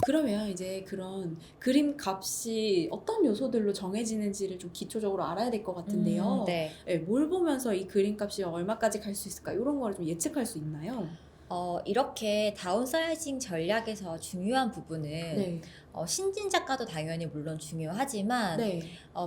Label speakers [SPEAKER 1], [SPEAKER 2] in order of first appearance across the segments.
[SPEAKER 1] 그러면 이제 그런 그림 값이 어떤 요소들로 정해지는지를 좀 기초적으로 알아야 될 것 같은데요.
[SPEAKER 2] 네.
[SPEAKER 1] 예, 뭘 보면서 이 그림 값이 얼마까지 갈 수 있을까? 이런 거를 좀 예측할 수 있나요?
[SPEAKER 2] 이렇게 다운사이징 전략에서 중요한 부분은
[SPEAKER 1] 네.
[SPEAKER 2] 신진 작가도 당연히 물론 중요하지만
[SPEAKER 1] 네.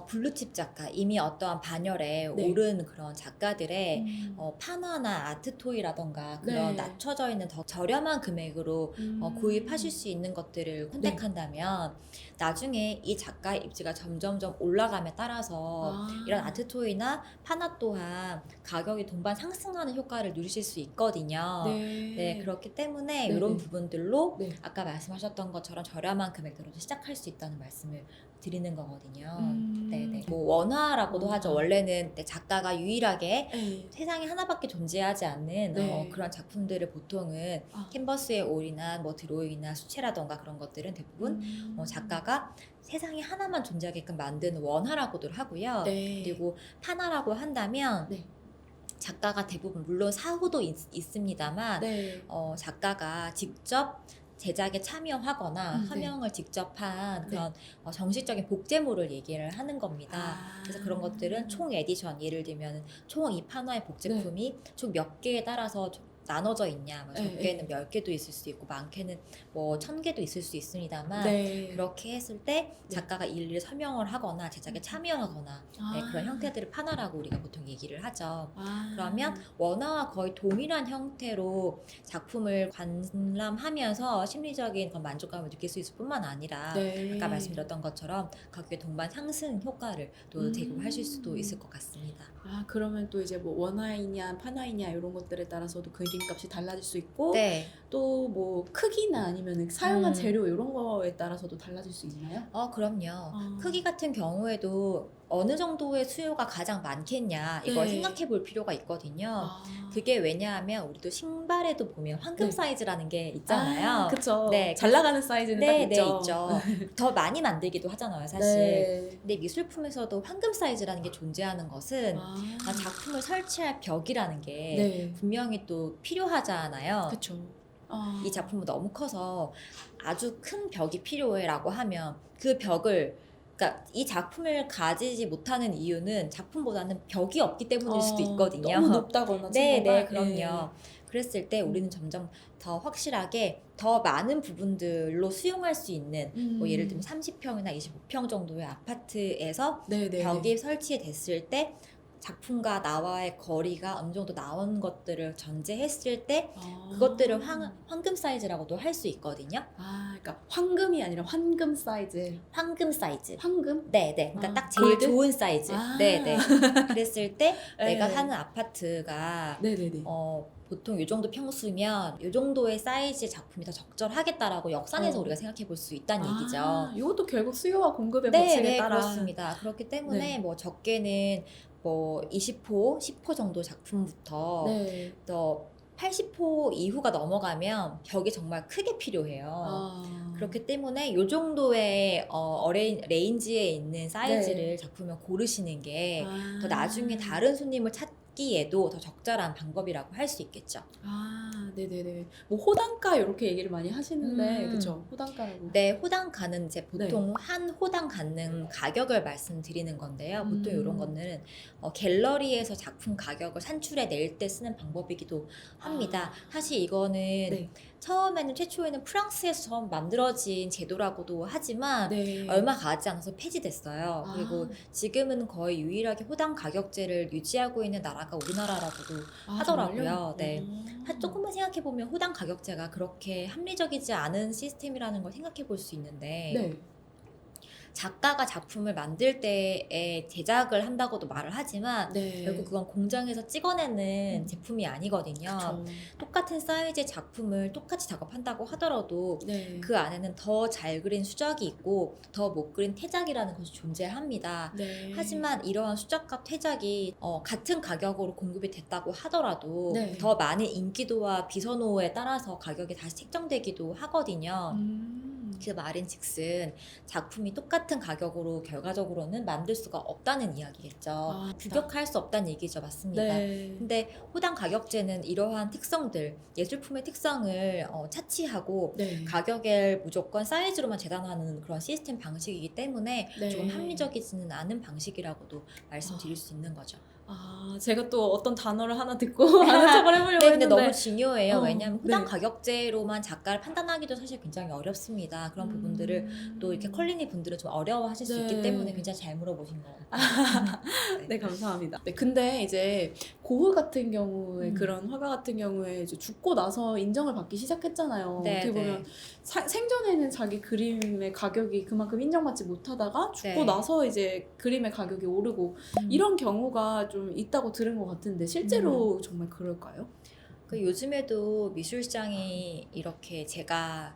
[SPEAKER 2] 블루칩 작가, 이미 어떠한 반열에
[SPEAKER 1] 네.
[SPEAKER 2] 오른 그런 작가들의
[SPEAKER 1] 음.
[SPEAKER 2] 판화나 아트토이라던가 그런
[SPEAKER 1] 네.
[SPEAKER 2] 낮춰져 있는 더 저렴한 금액으로 구입하실 수 있는 것들을
[SPEAKER 1] 네.
[SPEAKER 2] 선택한다면 나중에 이 작가 입지가 점점점 올라감에 따라서 이런 아트토이나 판화 또한 가격이 동반 상승하는 효과를 누리실 수 있거든요.
[SPEAKER 1] 네.
[SPEAKER 2] 네, 그렇기 때문에
[SPEAKER 1] 네,
[SPEAKER 2] 이런
[SPEAKER 1] 네.
[SPEAKER 2] 부분들로
[SPEAKER 1] 네.
[SPEAKER 2] 아까 말씀하셨던 것처럼 저렴한 금액대로도 시작할 수 있다는 말씀을 드리는 거거든요. 네네. 뭐 원화라고도 하죠.
[SPEAKER 1] 원화.
[SPEAKER 2] 원래는 작가가 유일하게
[SPEAKER 1] 네.
[SPEAKER 2] 세상에 하나밖에 존재하지 않는
[SPEAKER 1] 네.
[SPEAKER 2] 그런 작품들을 보통은
[SPEAKER 1] 아.
[SPEAKER 2] 캔버스에 올인한 뭐 드로잉이나 수채라던가 그런 것들은 대부분 작가가 세상에 하나만 존재하게끔 만든 원화라고도 하고요.
[SPEAKER 1] 네.
[SPEAKER 2] 그리고 판화라고 한다면
[SPEAKER 1] 네.
[SPEAKER 2] 작가가 대부분 물론 사후도 있습니다만
[SPEAKER 1] 네.
[SPEAKER 2] 작가가 직접 제작에 참여하거나
[SPEAKER 1] 네.
[SPEAKER 2] 서명을 직접 한
[SPEAKER 1] 네.
[SPEAKER 2] 그런 정식적인 복제물을 얘기를 하는 겁니다.
[SPEAKER 1] 아.
[SPEAKER 2] 그래서 그런 것들은 총 에디션, 예를 들면 총 이 판화의 복제품이 총 몇 개에 따라서 나눠져 있냐, 뭐
[SPEAKER 1] 네,
[SPEAKER 2] 적게는 10개도 있을 수 있고 많게는 뭐 1000개도 있을 수 있습니다만
[SPEAKER 1] 네.
[SPEAKER 2] 그렇게 했을 때
[SPEAKER 1] 네.
[SPEAKER 2] 작가가 일일이 서명을 하거나 제작에 참여하거나 네, 그런 형태들을 판화라고 우리가 보통 얘기를 하죠.
[SPEAKER 1] 아.
[SPEAKER 2] 그러면 원화와 거의 동일한 형태로 작품을 관람하면서 심리적인 그런 만족감을 느낄 수 있을 뿐만 아니라
[SPEAKER 1] 네.
[SPEAKER 2] 아까 말씀드렸던 것처럼 가격의 동반 상승 효과를 또 제공하실 수도 있을 것 같습니다.
[SPEAKER 1] 아, 그러면 또 이제 뭐 원화이냐 판화이냐 이런 것들에 따라서도 그림값이 달라질 수 있고
[SPEAKER 2] 네.
[SPEAKER 1] 또 뭐 크기나 아니면 사용한 재료 이런 거에 따라서도 달라질 수 있나요?
[SPEAKER 2] 그럼요. 크기 같은 경우에도 어느 정도의 수요가 가장 많겠냐 이걸
[SPEAKER 1] 네.
[SPEAKER 2] 생각해 볼 필요가 있거든요.
[SPEAKER 1] 아.
[SPEAKER 2] 그게 왜냐하면 우리도 신발에도 보면 황금
[SPEAKER 1] 네.
[SPEAKER 2] 사이즈라는 게 있잖아요.
[SPEAKER 1] 그쵸.
[SPEAKER 2] 네,
[SPEAKER 1] 잘 나가는 사이즈는 딱
[SPEAKER 2] 네,
[SPEAKER 1] 있죠.
[SPEAKER 2] 있죠. 더 많이 만들기도 하잖아요, 사실.
[SPEAKER 1] 네.
[SPEAKER 2] 근데 미술품에서도 황금 사이즈라는 게 존재하는 것은 작품을 설치할 벽이라는 게
[SPEAKER 1] 네.
[SPEAKER 2] 분명히 또 필요하잖아요.
[SPEAKER 1] 그쵸.
[SPEAKER 2] 이 작품은 너무 커서 아주 큰 벽이 필요해라고 하면 그 벽을, 그러니까 이 작품을 가지지 못하는 이유는 작품보다는 벽이 없기 때문일 수도 있거든요.
[SPEAKER 1] 너무 높다거나
[SPEAKER 2] 네,
[SPEAKER 1] 층고가.
[SPEAKER 2] 네, 그럼요. 그랬을 때 우리는 점점 더 확실하게 더 많은 부분들로 수용할 수 있는 뭐 예를 들면 30평이나 25평 정도의 아파트에서
[SPEAKER 1] 네네.
[SPEAKER 2] 벽이 설치됐을 때 작품과 나와의 거리가 어느 정도 나온 것들을 전제했을 때 그것들을 황금 사이즈라고도 할 수 있거든요.
[SPEAKER 1] 그러니까 황금이 아니라 황금 사이즈.
[SPEAKER 2] 황금 사이즈.
[SPEAKER 1] 황금?
[SPEAKER 2] 네. 그러니까 딱 제일
[SPEAKER 1] 골드?
[SPEAKER 2] 좋은 사이즈. 네. 그랬을 때
[SPEAKER 1] 네.
[SPEAKER 2] 내가 사는 아파트가
[SPEAKER 1] 네네네.
[SPEAKER 2] 보통 이 정도 평수면 이 정도의 사이즈의 작품이 더 적절하겠다라고 역산해서 우리가 생각해 볼 수 있다는 얘기죠.
[SPEAKER 1] 이것도 결국 수요와 공급의 법칙에
[SPEAKER 2] 네,
[SPEAKER 1] 따라.
[SPEAKER 2] 그렇습니다. 그렇기 때문에
[SPEAKER 1] 네.
[SPEAKER 2] 뭐 적게는 뭐 20호, 10호 정도 작품부터
[SPEAKER 1] 네.
[SPEAKER 2] 또 80호 이후가 넘어가면 벽이 정말 크게 필요해요. 그렇기 때문에 이 정도의 레인지에 있는 사이즈를
[SPEAKER 1] 네.
[SPEAKER 2] 작품을 고르시는 게 더 나중에 다른 손님을 찾기에도 더 적절한 방법이라고 할 수 있겠죠.
[SPEAKER 1] 네네네. 뭐 호당가 이렇게 얘기를 많이 하시는데 그쵸? 호당가라고.
[SPEAKER 2] 네, 호당가는 이제 보통 한 호당 갖는 가격을 말씀드리는 건데요. 보통 이런 거는 갤러리에서 작품 가격을 산출해 낼 때 쓰는 방법이기도 합니다. 사실 이거는 처음에는 최초에는 프랑스에서 처음 만들어진 제도라고도 하지만 얼마 가지 않아서 폐지됐어요. 그리고 지금은 거의 유일하게 호당 가격제를 유지하고 있는 나라가 우리나라라고도 하더라고요.
[SPEAKER 1] 정말요?
[SPEAKER 2] 네. 조금만 생각해 보면 호당 가격제가 그렇게 합리적이지 않은 시스템이라는 걸 생각해 볼 수 있는데 작가가 작품을 만들 때에 제작을 한다고도 말을 하지만 결국 그건 공장에서 찍어내는 제품이 아니거든요.
[SPEAKER 1] 그쵸.
[SPEAKER 2] 똑같은 사이즈의 작품을 똑같이 작업한다고 하더라도
[SPEAKER 1] 네.
[SPEAKER 2] 그 안에는 더 잘 그린 수작이 있고 더 못 그린 태작이라는 것이 존재합니다.
[SPEAKER 1] 네.
[SPEAKER 2] 하지만 이러한 수작과 태작이 같은 가격으로 공급이 됐다고 하더라도
[SPEAKER 1] 네.
[SPEAKER 2] 더 많은 인기도와 비선호에 따라서 가격이 다시 책정되기도 하거든요. 그 말인즉슨 작품이 똑같은 가격으로 결과적으로는 만들 수가 없다는 이야기겠죠.
[SPEAKER 1] 아,
[SPEAKER 2] 규격할 수 없다는 얘기죠. 맞습니다.
[SPEAKER 1] 네.
[SPEAKER 2] 근데 호당 가격제는 이러한 특성들, 예술품의 특성을 차치하고
[SPEAKER 1] 네.
[SPEAKER 2] 가격을 무조건 사이즈로만 재단하는 그런 시스템 방식이기 때문에
[SPEAKER 1] 네.
[SPEAKER 2] 조금 합리적이지는 않은 방식이라고도 말씀드릴 수 있는 거죠.
[SPEAKER 1] 아, 제가 또 어떤 단어를 하나 듣고 아는 척을 해보려고
[SPEAKER 2] 네, 근데
[SPEAKER 1] 했는데
[SPEAKER 2] 너무 중요해요. 왜냐하면 호당
[SPEAKER 1] 네.
[SPEAKER 2] 가격제로만 작가를 판단하기도 사실 굉장히 어렵습니다. 그런 부분들을 또 이렇게 컬리니 분들은 좀 어려워하실 수 있기
[SPEAKER 1] 네.
[SPEAKER 2] 때문에 굉장히 잘 물어보신 것 같아요.
[SPEAKER 1] 네, 감사합니다. 네, 근데 이제 고흐 같은 경우에
[SPEAKER 2] 음.
[SPEAKER 1] 그런 화가 같은 경우에 이제 죽고 나서 인정을 받기 시작했잖아요.
[SPEAKER 2] 네,
[SPEAKER 1] 어떻게
[SPEAKER 2] 네.
[SPEAKER 1] 보면 생전에는 자기 그림의 가격이 그만큼 인정받지 못하다가 죽고
[SPEAKER 2] 네.
[SPEAKER 1] 나서 이제 그림의 가격이 오르고 이런 경우가 좀 있다고 들은 것 같은데 실제로 정말 그럴까요?
[SPEAKER 2] 그 요즘에도 미술시장이 이렇게 제가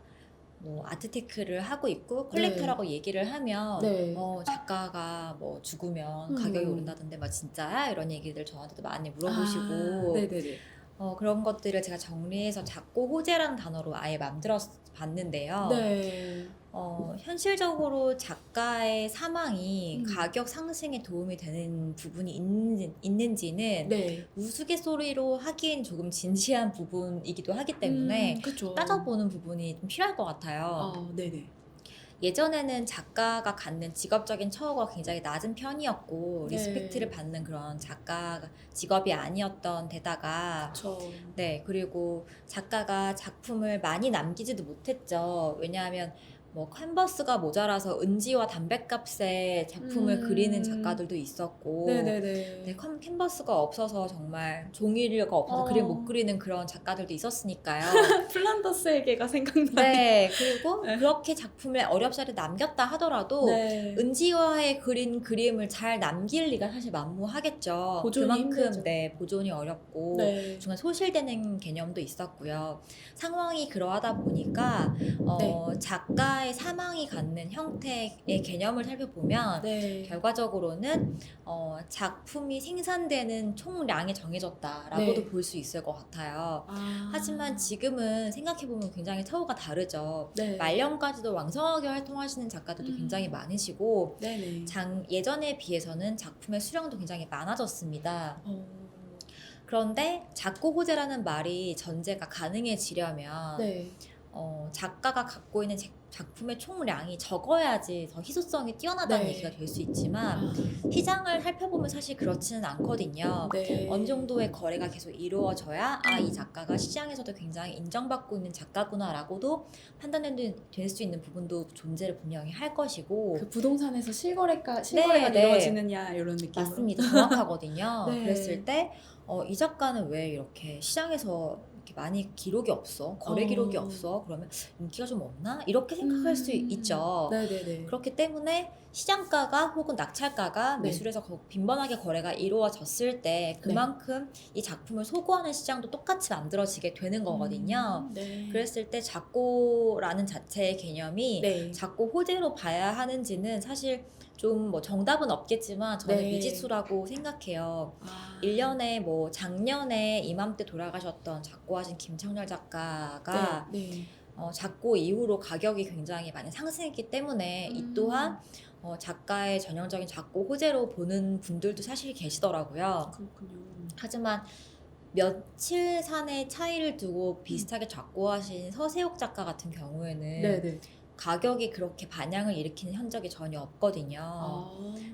[SPEAKER 2] 뭐 아트테크를 하고 있고 컬렉터라고 얘기를 하면
[SPEAKER 1] 네.
[SPEAKER 2] 작가가 뭐 죽으면 가격이 오른다던데 막 진짜야? 이런 얘기들 저한테도 많이 물어보시고
[SPEAKER 1] 네네네.
[SPEAKER 2] 그런 것들을 제가 정리해서 작고 호재라는 단어로 아예 만들어 봤는데요.
[SPEAKER 1] 네.
[SPEAKER 2] 현실적으로 작가의 사망이
[SPEAKER 1] 음.
[SPEAKER 2] 가격 상승에 도움이 되는 부분이 있는지는
[SPEAKER 1] 네.
[SPEAKER 2] 우스갯소리로 하기엔 조금 진지한 부분이기도 하기 때문에
[SPEAKER 1] 그쵸.
[SPEAKER 2] 따져보는 부분이 좀 필요할 것 같아요.
[SPEAKER 1] 네네.
[SPEAKER 2] 예전에는 작가가 갖는 직업적인 처우가 굉장히 낮은 편이었고
[SPEAKER 1] 네.
[SPEAKER 2] 리스펙트를 받는 그런 작가 직업이 아니었던 데다가
[SPEAKER 1] 그쵸.
[SPEAKER 2] 네, 그리고 작가가 작품을 많이 남기지도 못했죠. 왜냐하면 뭐 캔버스가 모자라서 은지와 담뱃값에 작품을 그리는 작가들도 있었고
[SPEAKER 1] 네네네.
[SPEAKER 2] 네, 캔버스가 없어서 정말 종이가 없어서 그림 못 그리는 그런 작가들도 있었으니까요.
[SPEAKER 1] 플란더스에게가 생각나요.
[SPEAKER 2] 네, 그리고
[SPEAKER 1] 네.
[SPEAKER 2] 그렇게 작품을 어렵사리 남겼다 하더라도
[SPEAKER 1] 네.
[SPEAKER 2] 은지화에 그린 그림을 잘 남길 리가 사실 만무하겠죠.
[SPEAKER 1] 보존이
[SPEAKER 2] 그만큼
[SPEAKER 1] 힘들죠.
[SPEAKER 2] 네, 보존이 어렵고
[SPEAKER 1] 네.
[SPEAKER 2] 중간 소실되는 개념도 있었고요. 상황이 그러하다 보니까
[SPEAKER 1] 네.
[SPEAKER 2] 작가의 사망이 갖는 형태의 개념을 살펴보면
[SPEAKER 1] 네.
[SPEAKER 2] 결과적으로는 작품이 생산되는 총량이 정해졌다라고도
[SPEAKER 1] 네.
[SPEAKER 2] 볼 수 있을 것 같아요.
[SPEAKER 1] 아.
[SPEAKER 2] 하지만 지금은 생각해보면 굉장히 처우가 다르죠.
[SPEAKER 1] 네.
[SPEAKER 2] 말년까지도 왕성하게 활동하시는 작가들도 굉장히 많으시고
[SPEAKER 1] 네네.
[SPEAKER 2] 예전에 비해서는 작품의 수량도 굉장히 많아졌습니다.
[SPEAKER 1] 어.
[SPEAKER 2] 그런데 작고 호재라는 말이 전제가 가능해지려면
[SPEAKER 1] 네.
[SPEAKER 2] 작가가 갖고 있는 작품의 총량이 적어야지 더 희소성이 뛰어나다는
[SPEAKER 1] 네.
[SPEAKER 2] 얘기가 될 수 있지만 시장을 살펴보면 사실 그렇지는 않거든요.
[SPEAKER 1] 네.
[SPEAKER 2] 어느 정도의 거래가 계속 이루어져야 이 작가가 시장에서도 굉장히 인정받고 있는 작가구나라고도 판단될 수 있는 부분도 존재를 분명히 할 것이고
[SPEAKER 1] 그 부동산에서 실거래가
[SPEAKER 2] 네.
[SPEAKER 1] 이루어지느냐 이런 느낌.
[SPEAKER 2] 맞습니다. 정확하거든요.
[SPEAKER 1] 네.
[SPEAKER 2] 그랬을 때 이 작가는 왜 이렇게 시장에서 이렇게 많이 기록이 없어? 거래 기록이 없어? 그러면 인기가 좀 없나? 이렇게 생각할 수 있죠.
[SPEAKER 1] 네네네.
[SPEAKER 2] 그렇기 때문에 시장가가 혹은 낙찰가가
[SPEAKER 1] 네.
[SPEAKER 2] 미술에서 빈번하게 거래가 이루어졌을 때 그만큼 이 작품을 소구하는 시장도 똑같이 만들어지게 되는 거거든요.
[SPEAKER 1] 네.
[SPEAKER 2] 그랬을 때 작고라는 자체의 개념이
[SPEAKER 1] 네.
[SPEAKER 2] 작고 호재로 봐야 하는지는 사실 좀 뭐 정답은 없겠지만 저는
[SPEAKER 1] 네.
[SPEAKER 2] 미지수라고 생각해요.
[SPEAKER 1] 아.
[SPEAKER 2] 1년에 뭐 작년에 이맘때 돌아가셨던 작고하신 김창렬 작가가
[SPEAKER 1] 네.
[SPEAKER 2] 작고 이후로 가격이 굉장히 많이 상승했기 때문에 이 또한 작가의 전형적인 작고 호재로 보는 분들도 사실 계시더라고요.
[SPEAKER 1] 그렇군요.
[SPEAKER 2] 하지만 며칠 산의 차이를 두고 비슷하게 작고하신 서세옥 작가 같은 경우에는
[SPEAKER 1] 네네.
[SPEAKER 2] 가격이 그렇게 반향을 일으키는 흔적이 전혀 없거든요.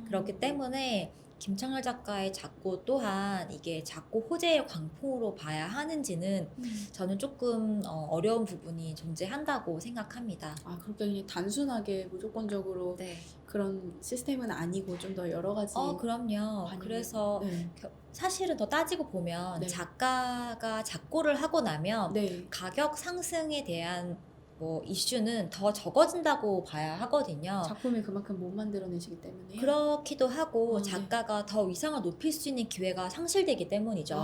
[SPEAKER 2] 그렇기 때문에 김창렬 작가의 작고 또한 이게 작고 호재의 광풍으로 봐야 하는지는 저는 조금 어려운 부분이 존재한다고 생각합니다.
[SPEAKER 1] 그렇게 그냥 단순하게 무조건적으로
[SPEAKER 2] 네.
[SPEAKER 1] 그런 시스템은 아니고 좀 더 여러 가지.
[SPEAKER 2] 그럼요.
[SPEAKER 1] 반영이-
[SPEAKER 2] 그래서
[SPEAKER 1] 네.
[SPEAKER 2] 사실은 더 따지고 보면
[SPEAKER 1] 네.
[SPEAKER 2] 작가가 작고를 하고 나면
[SPEAKER 1] 네.
[SPEAKER 2] 가격 상승에 대한 뭐 이슈는 더 적어진다고 봐야 하거든요.
[SPEAKER 1] 작품을 그만큼 못 만들어내시기 때문에.
[SPEAKER 2] 그렇기도 하고
[SPEAKER 1] 네.
[SPEAKER 2] 작가가 더 위상을 높일 수 있는 기회가 상실되기 때문이죠.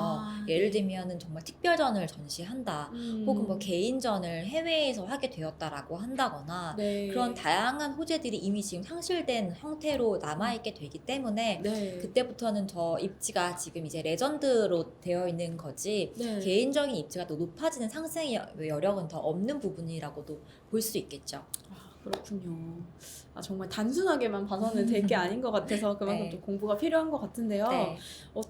[SPEAKER 2] 예를
[SPEAKER 1] 네.
[SPEAKER 2] 들면은 정말 특별전을 전시한다. 혹은 뭐 개인전을 해외에서 하게 되었다라고 한다거나
[SPEAKER 1] 네.
[SPEAKER 2] 그런 다양한 호재들이 이미 지금 상실된 형태로 남아있게 되기 때문에
[SPEAKER 1] 네.
[SPEAKER 2] 그때부터는 저 입지가 지금 이제 레전드로 되어 있는 거지
[SPEAKER 1] 네.
[SPEAKER 2] 개인적인 입지가 또 높아지는 상승의 여력은 더 없는 부분이라고도 볼 수 있겠죠.
[SPEAKER 1] 그렇군요. 아, 정말 단순하게만 봐서는 될 게 아닌 것 같아서 그만큼
[SPEAKER 2] 네.
[SPEAKER 1] 좀 공부가 필요한 것 같은데요.
[SPEAKER 2] 네.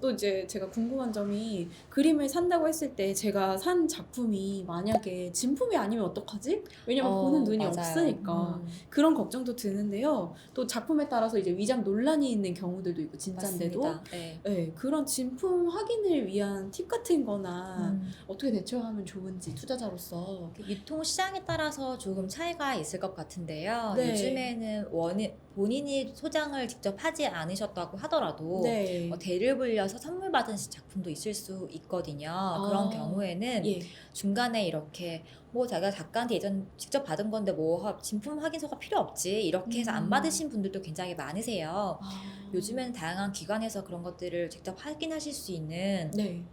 [SPEAKER 1] 또 이제 제가 궁금한 점이 그림을 산다고 했을 때 제가 산 작품이 만약에 진품이 아니면 어떡하지? 왜냐면 보는 눈이
[SPEAKER 2] 맞아요.
[SPEAKER 1] 없으니까 그런 걱정도 드는데요. 또 작품에 따라서 이제 위장 논란이 있는 경우들도 있고 진짠데도
[SPEAKER 2] 맞습니다. 네.
[SPEAKER 1] 네, 그런 진품 확인을 위한 팁 같은 거나
[SPEAKER 2] 음.
[SPEAKER 1] 어떻게 대처하면 좋은지 투자자로서.
[SPEAKER 2] 유통 시장에 따라서 조금 차이가 있을 것 같은데요.
[SPEAKER 1] 네.
[SPEAKER 2] 요즘에는 본인이 소장을 직접 하지 않으셨다고 하더라도
[SPEAKER 1] 네.
[SPEAKER 2] 대를 불려서 선물 받은 작품도 있을 수 있거든요. 그런 경우에는
[SPEAKER 1] 예.
[SPEAKER 2] 중간에 이렇게 뭐 자기가 작가한테 예전 직접 받은 건데 뭐 진품 확인서가 필요 없지 이렇게 해서 안 받으신 분들도 굉장히 많으세요. 요즘에는 다양한 기관에서 그런 것들을 직접 확인하실 수 있는
[SPEAKER 1] 네.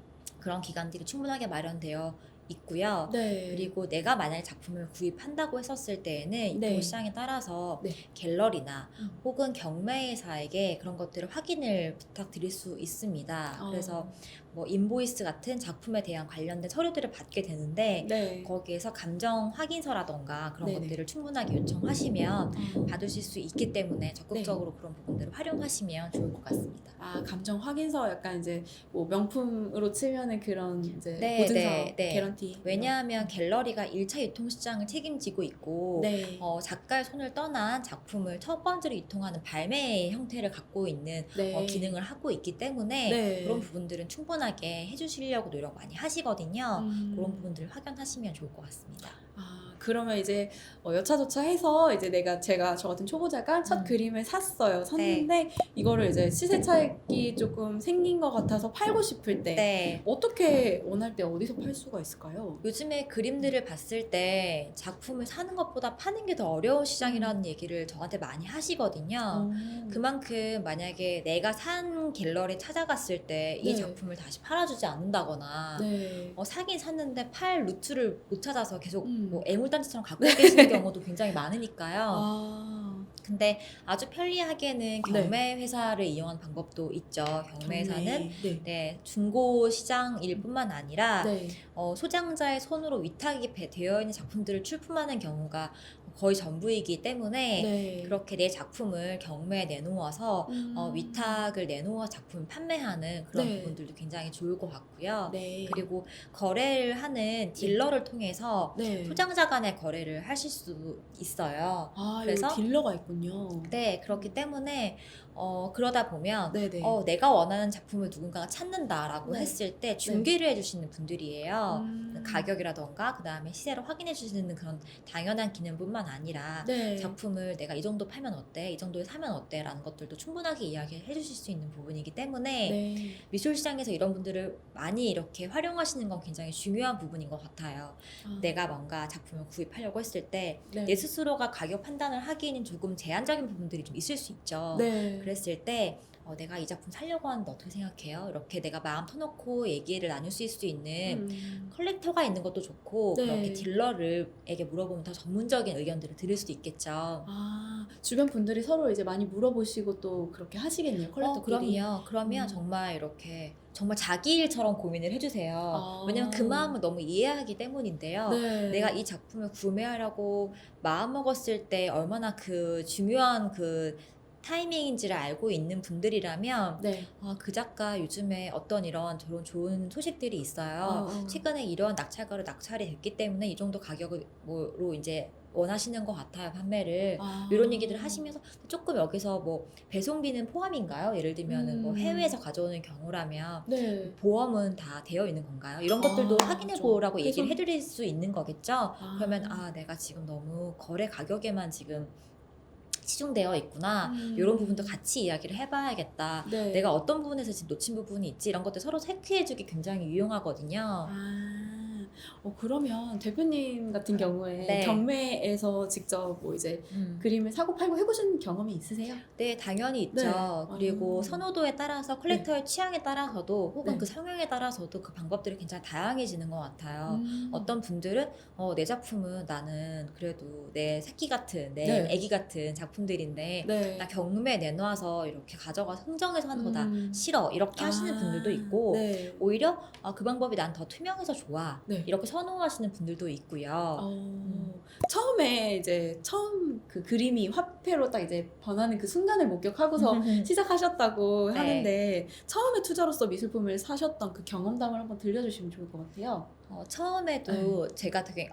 [SPEAKER 2] 그런 기관들이 충분하게 마련되어 있고요.
[SPEAKER 1] 네.
[SPEAKER 2] 그리고 내가 만약에 작품을 구입한다고 했었을 때에는
[SPEAKER 1] 네.
[SPEAKER 2] 유통 시장에 따라서
[SPEAKER 1] 네.
[SPEAKER 2] 갤러리나
[SPEAKER 1] 음.
[SPEAKER 2] 혹은 경매회사에게 그런 것들을 확인을 부탁드릴 수 있습니다. 그래서 뭐 인보이스 같은 작품에 대한 관련된 서류들을 받게 되는데
[SPEAKER 1] 네.
[SPEAKER 2] 거기에서 감정 확인서라던가 그런
[SPEAKER 1] 네네.
[SPEAKER 2] 것들을 충분하게 요청하시면 받으실 수 있기 때문에 적극적으로
[SPEAKER 1] 네.
[SPEAKER 2] 그런 부분들을 활용하시면 좋을 것 같습니다.
[SPEAKER 1] 아, 감정 확인서 약간 이제 뭐 명품으로 치면은 그런 이제
[SPEAKER 2] 네,
[SPEAKER 1] 보증서,
[SPEAKER 2] 네, 네.
[SPEAKER 1] 개런티.
[SPEAKER 2] 왜냐하면 갤러리가 1차 유통시장을 책임지고 있고
[SPEAKER 1] 네.
[SPEAKER 2] 작가의 손을 떠난 작품을 첫 번째로 유통하는 발매 형태를 갖고 있는
[SPEAKER 1] 네.
[SPEAKER 2] 기능을 하고 있기 때문에
[SPEAKER 1] 네.
[SPEAKER 2] 그런 부분들은 충분하게 해주시려고 노력 많이 하시거든요. 그런 부분들을 확인하시면 좋을 것 같습니다.
[SPEAKER 1] 아, 그러면 이제 여차저차 해서 이제 제가 저 같은 초보자가 첫 그림을 샀어요. 샀는데 이거를 이제 시세 차익이 조금 생긴 것 같아서 팔고 싶을 때
[SPEAKER 2] 네.
[SPEAKER 1] 어떻게 원할 때 어디서 팔 수가 있을까요?
[SPEAKER 2] 요즘에 그림들을 봤을 때 작품을 사는 것보다 파는 게 더 어려운 시장이라는 얘기를 저한테 많이 하시거든요. 그만큼 만약에 내가 산 갤러리 찾아갔을 때 이
[SPEAKER 1] 네.
[SPEAKER 2] 작품을 다시 팔아주지 않는다거나
[SPEAKER 1] 네.
[SPEAKER 2] 사긴 샀는데 팔 루트를 못 찾아서 계속 뭐
[SPEAKER 1] 음.
[SPEAKER 2] 애물단지처럼 갖고 계시는 경우도 굉장히 많으니까요.
[SPEAKER 1] 아,
[SPEAKER 2] 근데 아주 편리하게는
[SPEAKER 1] 네.
[SPEAKER 2] 경매 회사를 이용하는 방법도 있죠. 경매 회사는
[SPEAKER 1] 경매. 네.
[SPEAKER 2] 중고 시장일 뿐만 아니라
[SPEAKER 1] 네.
[SPEAKER 2] 소장자의 손으로 위탁이 되어 있는 작품들을 출품하는 경우가 거의 전부이기 때문에
[SPEAKER 1] 네.
[SPEAKER 2] 그렇게 내 작품을 경매에 내놓아서 위탁을 내놓아 작품을 판매하는 그런
[SPEAKER 1] 네.
[SPEAKER 2] 부분들도 굉장히 좋을 것 같고요.
[SPEAKER 1] 네.
[SPEAKER 2] 그리고 거래를 하는 딜러를 통해서
[SPEAKER 1] 네.
[SPEAKER 2] 소장자 간의 거래를 하실 수 있어요.
[SPEAKER 1] 아,
[SPEAKER 2] 그래서
[SPEAKER 1] 여기 딜러가 있군요.
[SPEAKER 2] 네, 그렇기 때문에 그러다 보면
[SPEAKER 1] 네네.
[SPEAKER 2] 내가 원하는 작품을 누군가가 찾는다라고
[SPEAKER 1] 네.
[SPEAKER 2] 했을 때 중개를 해주시는 분들이에요.
[SPEAKER 1] 음.
[SPEAKER 2] 가격이라던가 그 다음에 시세를 확인해 주시는 그런 당연한 기능뿐만 아니라
[SPEAKER 1] 네.
[SPEAKER 2] 작품을 내가 이 정도 팔면 어때? 이 정도에 사면 어때? 라는 것들도 충분하게 이야기해 주실 수 있는 부분이기 때문에
[SPEAKER 1] 네.
[SPEAKER 2] 미술 시장에서 이런 분들을 많이 이렇게 활용하시는 건 굉장히 중요한 부분인 것 같아요.
[SPEAKER 1] 아,
[SPEAKER 2] 내가 뭔가 작품을 구입하려고 했을 때
[SPEAKER 1] 네.
[SPEAKER 2] 내 스스로가 가격 판단을 하기에는 조금 제한적인 부분들이 좀 있을 수 있죠.
[SPEAKER 1] 네.
[SPEAKER 2] 그랬을 때 내가 이 작품 살려고 하는데 어떻게 생각해요? 이렇게 내가 마음 터놓고 얘기를 나눌 수 있는 컬렉터가 있는 것도 좋고
[SPEAKER 1] 네.
[SPEAKER 2] 그렇게 딜러에게 물어보면 더 전문적인 의견들을 들을 수도 있겠죠.
[SPEAKER 1] 아, 주변 분들이 서로 이제 많이 물어보시고 또 그렇게 하시겠네요, 컬렉터끼리.
[SPEAKER 2] 그럼요. 그러면 정말 이렇게 정말 자기 일처럼 고민을 해주세요.
[SPEAKER 1] 아.
[SPEAKER 2] 왜냐면 그 마음을 너무 이해하기 때문인데요.
[SPEAKER 1] 네.
[SPEAKER 2] 내가 이 작품을 구매하려고 마음먹었을 때 얼마나 그 중요한 그 타이밍인지를 알고 있는 분들이라면
[SPEAKER 1] 네.
[SPEAKER 2] 그 작가 요즘에 어떤 이런 저런 좋은 소식들이 있어요. 최근에 이런 낙찰가로 낙찰이 됐기 때문에 이 정도 가격으로 이제 원하시는 것 같아요, 판매를. 이런 얘기들을 하시면서 조금 여기서 뭐 배송비는 포함인가요? 예를 들면은 뭐 해외에서 가져오는 경우라면
[SPEAKER 1] 네.
[SPEAKER 2] 보험은 다 되어 있는 건가요? 이런 것들도 확인해
[SPEAKER 1] 그렇죠.
[SPEAKER 2] 보라고 얘기를 해드릴 수 있는 거겠죠. 그러면
[SPEAKER 1] 아.
[SPEAKER 2] 내가 지금 너무 거래 가격에만 지금 치중되어 있구나. 이런 부분도 같이 이야기를 해봐야겠다.
[SPEAKER 1] 네.
[SPEAKER 2] 내가 어떤 부분에서 지금 놓친 부분이 있지? 이런 것들 서로 체크해주기 굉장히 유용하거든요.
[SPEAKER 1] 그러면 대표님 같은 경우에
[SPEAKER 2] 네.
[SPEAKER 1] 경매에서 직접 뭐 이제 그림을 사고 팔고 해보신 경험이 있으세요?
[SPEAKER 2] 네, 당연히 있죠.
[SPEAKER 1] 네.
[SPEAKER 2] 그리고 선호도에 따라서 컬렉터의 취향에 따라서도 혹은
[SPEAKER 1] 네.
[SPEAKER 2] 그 성향에 따라서도 그 방법들이 굉장히 다양해지는 것 같아요.
[SPEAKER 1] 음.
[SPEAKER 2] 어떤 분들은 내 작품은 나는 그래도 내 새끼 같은 내
[SPEAKER 1] 네.
[SPEAKER 2] 애기 같은 작품들인데
[SPEAKER 1] 네.
[SPEAKER 2] 나 경매에 내놓아서 이렇게 가져가서 흥정해서 하는 거 나
[SPEAKER 1] 음.
[SPEAKER 2] 싫어 이렇게 하시는 분들도 있고
[SPEAKER 1] 네.
[SPEAKER 2] 오히려 그 방법이 난 더 투명해서 좋아
[SPEAKER 1] 네.
[SPEAKER 2] 이렇게 선호하시는 분들도 있고요.
[SPEAKER 1] 처음에 이제 처음 그 그림이 화폐로 딱 이제 변하는 그 순간을 목격하고서 시작하셨다고
[SPEAKER 2] 네.
[SPEAKER 1] 하는데 처음에 투자로서 미술품을 사셨던 그 경험담을 한번 들려주시면 좋을 것 같아요.
[SPEAKER 2] 처음에도 제가 되게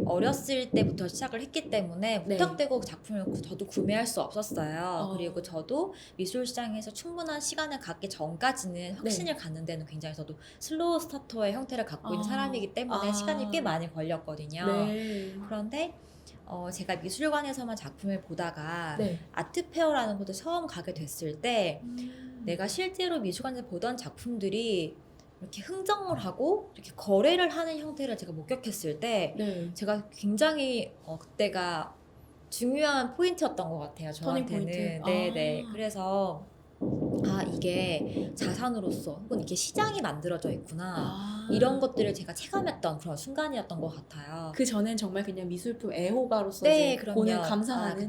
[SPEAKER 2] 어렸을 때부터 시작을 했기 때문에
[SPEAKER 1] 네.
[SPEAKER 2] 무턱대고 작품을 저도 구매할 수 없었어요.
[SPEAKER 1] 어.
[SPEAKER 2] 그리고 저도 미술 시장에서 충분한 시간을 갖기 전까지는 확신을 갖는 데는 굉장히 저도 슬로우 스타터의 형태를 갖고 있는 사람이기 때문에 시간이 꽤 많이 걸렸거든요.
[SPEAKER 1] 네.
[SPEAKER 2] 그런데 제가 미술관에서만 작품을 보다가
[SPEAKER 1] 네.
[SPEAKER 2] 아트페어라는 곳에 처음 가게 됐을 때 내가 실제로 미술관에서 보던 작품들이 이렇게 흥정을 하고 이렇게 거래를 하는 형태를 제가 목격했을 때
[SPEAKER 1] 네.
[SPEAKER 2] 제가 굉장히 그때가 중요한 포인트였던 것 같아요.
[SPEAKER 1] 터닝
[SPEAKER 2] 저한테는.
[SPEAKER 1] 포인트?
[SPEAKER 2] 네네.
[SPEAKER 1] 아.
[SPEAKER 2] 그래서 이게 자산으로서 혹은 이게 시장이 만들어져 있구나. 이런 것들을 제가 체감했던 그런 순간이었던 것 같아요.
[SPEAKER 1] 그 전엔 정말 그냥 미술품 애호가로서
[SPEAKER 2] 네,
[SPEAKER 1] 이제
[SPEAKER 2] 그럼요.
[SPEAKER 1] 보는 감상하는.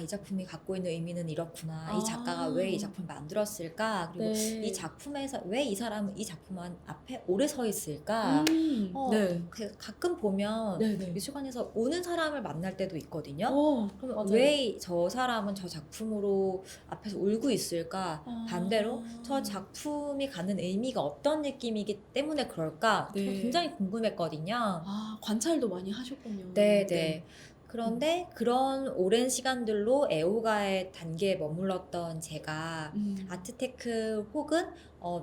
[SPEAKER 2] 이 작품이 갖고 있는 의미는 이렇구나. 이
[SPEAKER 1] 아.
[SPEAKER 2] 작가가 왜 이 작품을 만들었을까? 그리고
[SPEAKER 1] 네.
[SPEAKER 2] 이 작품에서 왜 이 사람은 이 작품 앞에 오래 서 있을까?
[SPEAKER 1] 네.
[SPEAKER 2] 가끔 보면
[SPEAKER 1] 네네.
[SPEAKER 2] 미술관에서 오는 사람을 만날 때도 있거든요. 그럼
[SPEAKER 1] 맞아요.
[SPEAKER 2] 왜 저 사람은 저 작품으로 앞에서 울고 있을까? 반대로 저 작품이 갖는 의미가 어떤 느낌이기 때문에 그럴까?
[SPEAKER 1] 네.
[SPEAKER 2] 저는 굉장히 궁금했거든요.
[SPEAKER 1] 관찰도 많이 하셨군요.
[SPEAKER 2] 네. 그런데 그런 오랜 시간들로 애호가의 단계에 머물렀던 제가 아트테크 혹은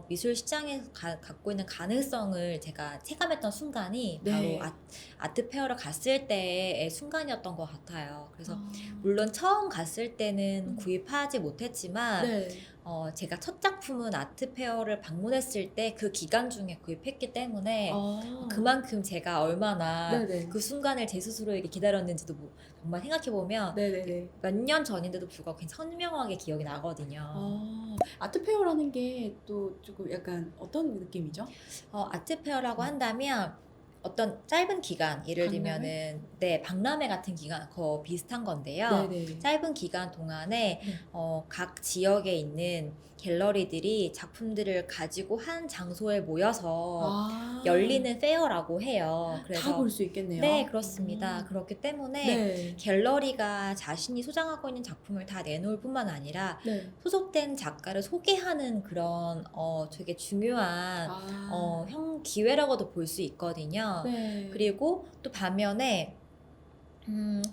[SPEAKER 2] 미술 시장에 갖고 있는 가능성을 제가 체감했던 순간이
[SPEAKER 1] 네.
[SPEAKER 2] 바로 아트페어를 갔을 때의 순간이었던 것 같아요. 그래서 물론 처음 갔을 때는 구입하지 못했지만
[SPEAKER 1] 네.
[SPEAKER 2] 제가 첫 작품은 아트페어를 방문했을 때 그 기간 중에 구입했기 때문에 그만큼 제가 얼마나
[SPEAKER 1] 네네.
[SPEAKER 2] 그 순간을 제 스스로에게 기다렸는지도 정말 생각해보면
[SPEAKER 1] 네네네.
[SPEAKER 2] 몇 년 전인데도 불구하고 굉장히 선명하게 기억이 나거든요.
[SPEAKER 1] 아트페어라는 게 또 조금 약간 어떤 느낌이죠?
[SPEAKER 2] 아트페어라고 한다면 어떤 짧은 기간, 예를 들면은 박람회 같은 기간 비슷한 건데요.
[SPEAKER 1] 네네.
[SPEAKER 2] 짧은 기간 동안에
[SPEAKER 1] 네.
[SPEAKER 2] 각 지역에 있는 갤러리들이 작품들을 가지고 한 장소에 모여서 열리는 페어라고 해요.
[SPEAKER 1] 다 볼 수 있겠네요.
[SPEAKER 2] 네, 그렇습니다. 그렇기 때문에
[SPEAKER 1] 네.
[SPEAKER 2] 갤러리가 자신이 소장하고 있는 작품을 다 내놓을 뿐만 아니라
[SPEAKER 1] 네.
[SPEAKER 2] 소속된 작가를 소개하는 그런 되게 중요한 기회라고도 볼 수 있거든요.
[SPEAKER 1] 네.
[SPEAKER 2] 그리고 또 반면에